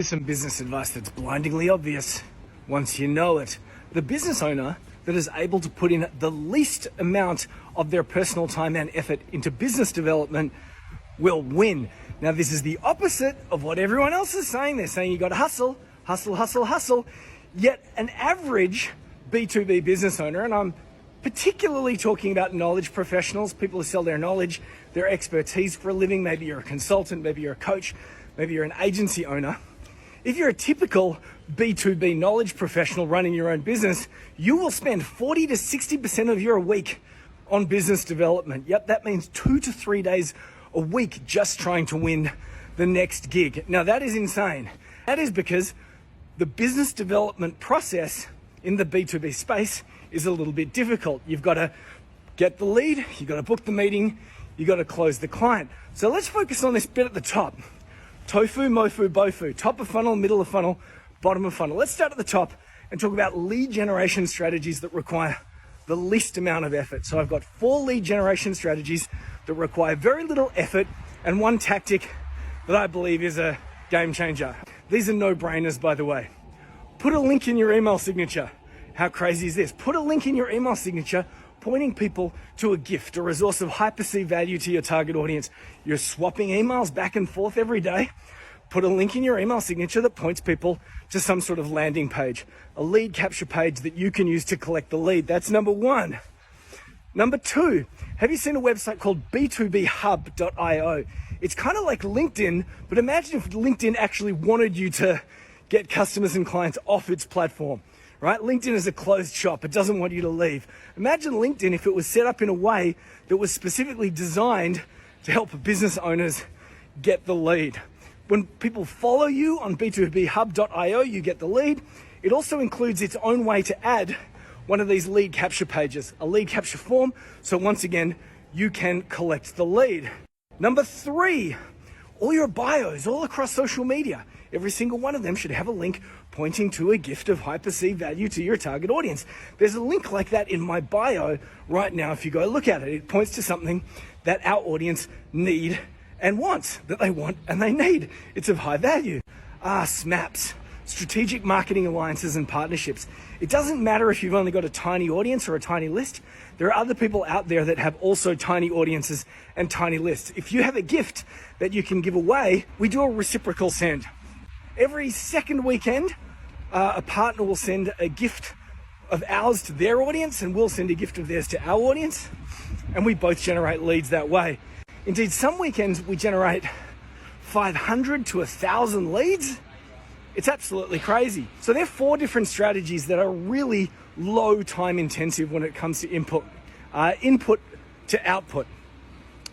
Some business advice that's blindingly obvious once you know it. The business owner that is able to put in the least amount of their personal time and effort into business development will win. Now, this is the opposite of what everyone else is saying. They're saying you got to hustle, hustle, hustle, hustle. Yet an average B2B business owner, and I'm particularly talking about knowledge professionals, people who sell their knowledge, their expertise for a living. Maybe you're a consultant, maybe you're a coach, maybe you're an agency owner. If you're a typical B2B knowledge professional running your own business, you will spend 40 to 60% of your week on business development. Yep, that means 2 to 3 days a week just trying to win the next gig. Now, that is insane. That is because the business development process in the B2B space is a little bit difficult. You've got to get the lead, you've got to book the meeting, you've got to close the client. So let's focus on this bit at the top. Tofu, mofu, bofu, top of funnel, middle of funnel, bottom of funnel. Let's start at the top and talk about lead generation strategies that require the least amount of effort. So I've got 4 lead generation strategies that require very little effort and one tactic that I believe is a game changer. These are no-brainers, by the way. Put a link in your email signature. How crazy is this? Put a link in your email signature pointing people to a gift, a resource of high perceived value to your target audience. You're swapping emails back and forth every day. Put a link in your email signature that points people to some sort of landing page, a lead capture page that you can use to collect the lead. That's number 1. Number 2, have you seen a website called B2B It's kind of like LinkedIn, but imagine if LinkedIn actually wanted you to get customers and clients off its platform. Right? LinkedIn is a closed shop. It doesn't want you to leave. Imagine LinkedIn if it was set up in a way that was specifically designed to help business owners get the lead. When people follow you on B2B you get the lead. It also includes its own way to add one of these lead capture pages, a lead capture form. So once again, you can collect the lead. Number 3, all your bios all across social media. Every single one of them should have a link pointing to a gift of high perceived value to your target audience. There's a link like that in my bio right now. If you go look at it, it points to something that our audience need and wants, that they want and they need. It's of high value. SMAPs, strategic marketing alliances and partnerships. It doesn't matter if you've only got a tiny audience or a tiny list. There are other people out there that have also tiny audiences and tiny lists. If you have a gift that you can give away, we do a reciprocal send. Every second weekend, a partner will send a gift of ours to their audience and we'll send a gift of theirs to our audience, and we both generate leads that way. Indeed, some weekends we generate 500 to 1,000 leads. It's absolutely crazy. So there are 4 different strategies that are really low time intensive when it comes to input to output.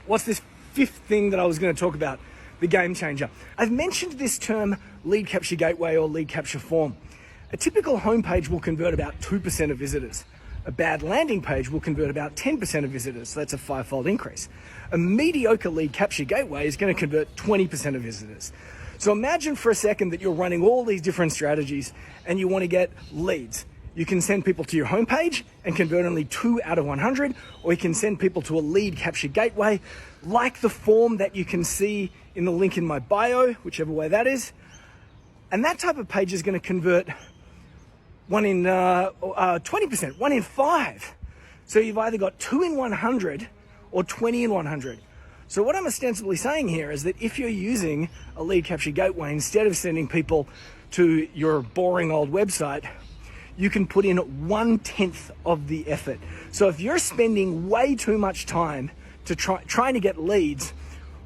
What's this 5th thing that I was going to talk about? The game changer. I've mentioned this term lead capture gateway or lead capture form. A typical homepage will convert about 2% of visitors. A bad landing page will convert about 10% of visitors. So that's a 5-fold increase. A mediocre lead capture gateway is going to convert 20% of visitors. So imagine for a second that you're running all these different strategies and you want to get leads. You can send people to your homepage and convert only 2 out of 100, or you can send people to a lead capture gateway, like the form that you can see in the link in my bio, whichever way that is. And that type of page is going to convert 20%, 1 in 5. So you've either got 2 in 100 or 20 in 100. So what I'm ostensibly saying here is that if you're using a lead capture gateway, instead of sending people to your boring old website, you can put in 1/10 of the effort. So if you're spending way too much time to trying to get leads,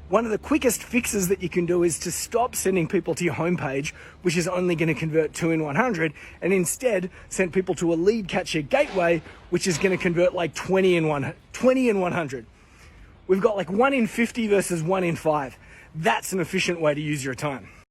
one of the quickest fixes that you can do is to stop sending people to your homepage, which is only going to convert 2 in 100, and instead send people to a lead capture gateway, which is going to convert like 20 in 100. We've got like 1 in 50 versus 1 in 5. That's an efficient way to use your time.